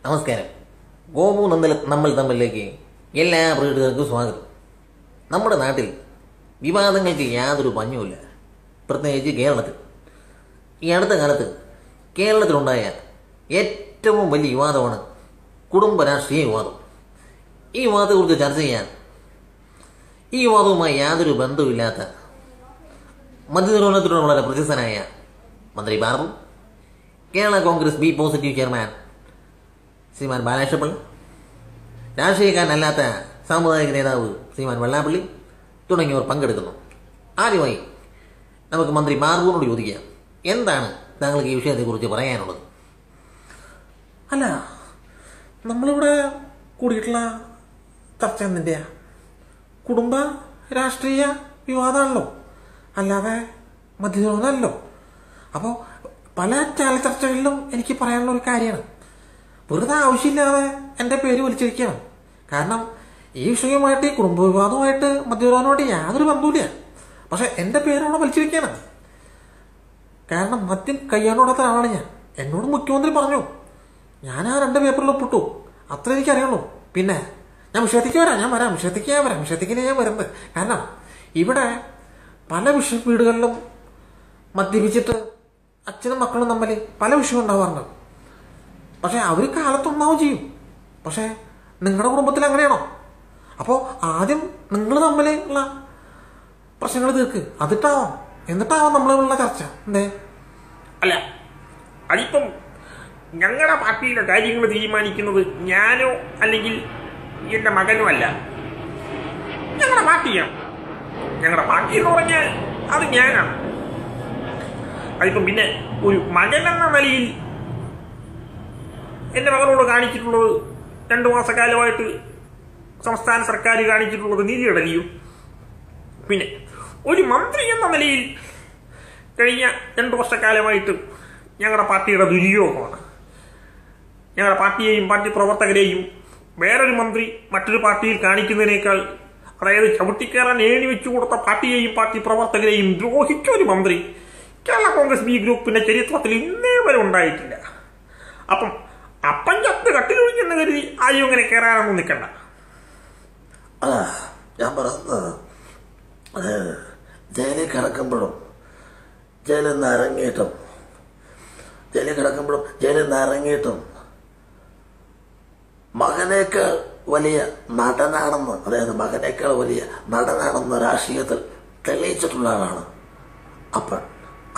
നമസ്കാരം. ഗോപു നമ്മൾ തമ്മിലേക്ക് എല്ലാ പ്രേക്ഷകർക്കും സ്വാഗതം. നമ്മുടെ നാട്ടിൽ വിവാദങ്ങൾക്ക് യാതൊരു പഞ്ഞുമില്ല, പ്രത്യേകിച്ച് കേരളത്തിൽ. ഈ അടുത്ത കാലത്ത് കേരളത്തിലുണ്ടായ ഏറ്റവും വലിയ വിവാദമാണ് കുടുംബ രാഷ്ട്രീയ വിവാദം. ഈ വിവാദത്തെക്കുറിച്ച് ചർച്ച ചെയ്യാൻ ഈ വിവാദവുമായി യാതൊരു ബന്ധവുമില്ലാത്ത മധ്യനിർവഹണത്തിലൂടെ വളരെ പ്രശസ്തനായ മന്ത്രി Babu, Kerala Congress B positive chairman Sreeman Balakrishna Pillai, രാഷ്ട്രീയക്കാരനല്ലാത്ത സാമുദായിക നേതാവ് ശ്രീമാൻ വെള്ളാപ്പള്ളി തുടങ്ങിയവർ പങ്കെടുക്കുന്നു. ആദ്യമായി നമുക്ക് മന്ത്രി ബാബുവിനോട് ചോദിക്കാം, എന്താണ് താങ്കൾക്ക് ഈ വിഷയത്തെക്കുറിച്ച് പറയാനുള്ളത്? അല്ല, നമ്മളിവിടെ കൂടിയിട്ടുള്ള ചർച്ച എന്തിൻ്റെയാ? കുടുംബ രാഷ്ട്രീയ വിവാദമാണല്ലോ, അല്ലാതെ മധ്യനിർവഹണമല്ലോ. അപ്പോൾ പല ചാനൽ ചർച്ചകളിലും എനിക്ക് പറയാനുള്ള ഒരു കാര്യമാണ്, വെറുതെ ആവശ്യമില്ലാതെ എൻ്റെ പേര് വലിച്ചിരിക്കുകയാണ്. കാരണം ഈ വിഷയവുമായിട്ട്, ഈ കുടുംബ വിവാദവുമായിട്ട്, മദ്യവിവാദവുമായിട്ട് യാതൊരു ബന്ധവുമില്ല. പക്ഷെ എൻ്റെ പേരവിടെ വലിച്ചിരിക്കുകയാണ്. കാരണം മദ്യം കയ്യാനോടാത്ത ആളാണ് ഞാൻ. എന്നോട് മുഖ്യമന്ത്രി പറഞ്ഞു, ഞാൻ ആ 2 പേപ്പറിൽ ഒപ്പിട്ടു, അത്ര എനിക്കറിയുള്ളൂ. പിന്നെ ഞാൻ വിഷയത്തേക്ക് വരാം, വിഷയത്തേക്ക് ഞാൻ വരുന്നത്. കാരണം ഇവിടെ പല വീടുകളിലും മദ്യപിച്ചിട്ട് അച്ഛനും മക്കളും തമ്മിൽ പല വിഷയം ഉണ്ടാവാറുണ്ട്. പക്ഷെ അവർ കാലത്തുണ്ടാവും ചെയ്യും. പക്ഷെ നിങ്ങളുടെ കുടുംബത്തിൽ അങ്ങനെയാണോ? അപ്പോൾ ആദ്യം നിങ്ങൾ തമ്മിലുള്ള പ്രശ്നങ്ങൾ തീർക്ക്, എന്നിട്ടാവാം നമ്മളുള്ള ചർച്ച. എന്തേ? അല്ല, അതിപ്പം ഞങ്ങളുടെ പാർട്ടിയിലെ കാര്യങ്ങൾ തീരുമാനിക്കുന്നത് ഞാനോ അല്ലെങ്കിൽ എൻ്റെ മകനോ അല്ല, ഞങ്ങളുടെ പാർട്ടിയാണ്. ഞങ്ങളുടെ പാർട്ടി എന്ന് പറഞ്ഞാൽ അത് ഞാനാണ്. അതിപ്പം പിന്നെ ഒരു മകൻ എന്ന നിലയിൽ എൻ്റെ മകനോട് കാണിച്ചിട്ടുള്ളത് 2 മാസക്കാലമായിട്ട് സംസ്ഥാന സർക്കാർ കാണിച്ചിട്ടുള്ളത് നീതിയടലിയോ? പിന്നെ ഒരു മന്ത്രി എന്ന നിലയിൽ കഴിഞ്ഞ 2 വർഷക്കാലമായിട്ട് ഞങ്ങളുടെ പാർട്ടിയുടെ ദുര്യോഗമാണ്. ഞങ്ങളുടെ പാർട്ടിയെയും പാർട്ടി പ്രവർത്തകരെയും വേറൊരു മന്ത്രി മറ്റൊരു പാർട്ടിയിൽ കാണിക്കുന്നതിനേക്കാൾ, അതായത് ചവിട്ടിക്കയറാൻ ഏണി വെച്ചു കൊടുത്ത പാർട്ടിയെയും പാർട്ടി പ്രവർത്തകരെയും ദ്രോഹിച്ച ഒരു മന്ത്രി കേരള കോൺഗ്രസ് ബി ഗ്രൂപ്പിന്റെ ചരിത്രത്തിൽ ഇന്നേ വരെ ഉണ്ടായിട്ടില്ല. അപ്പം ചത്ത് കട്ടിലൊഴിഞ്ഞെന്ന് കരുതി ആരും അങ്ങനെ കയറാനൊന്നും നിൽക്കണ്ട. ഞാൻ പറയുന്നത്, ജയിലിൽ കിടക്കുമ്പോഴും ജയിലിൽ നിന്ന് ഇറങ്ങിയിട്ടും മകനേക്കാൾ വലിയ നടനാണെന്ന്, അതായത് മകനേക്കാൾ വലിയ നടനാണെന്ന് രാഷ്ട്രീയത്തിൽ തെളിയിച്ചിട്ടുള്ള ആളാണ് അപ്പൻ.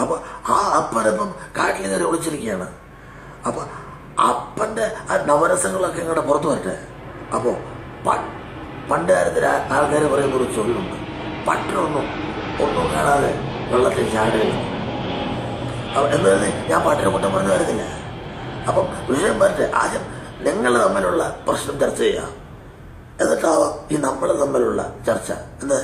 അപ്പൊ ആ അപ്പനിപ്പം കാട്ടിൽ കയറി ഒളിച്ചിരിക്കുകയാണ്. അപ്പൊ അപ്പന്റെ ആ നവരസങ്ങളൊക്കെ ഇങ്ങോട്ട് പുറത്തു വരട്ടെ. അപ്പോ പണ്ട് കാലത്തിൽ ആൾക്കാർ പറയുന്ന ഒരു ചൊല്ലുണ്ട്, പട്ടിനൊന്നും കാണാതെ വെള്ളത്തിൽ ചാടുകയില്ല എന്നത്. ഞാൻ പാട്ടിനെ കുറ്റം പറഞ്ഞു വരുന്നില്ല. അപ്പം വിഷയം വരട്ടെ. ആദ്യം നിങ്ങൾ തമ്മിലുള്ള പ്രശ്നം ചർച്ച ചെയ്യാം, എന്നിട്ടാവാം ഈ നമ്മൾ തമ്മിലുള്ള ചർച്ച. എന്താ?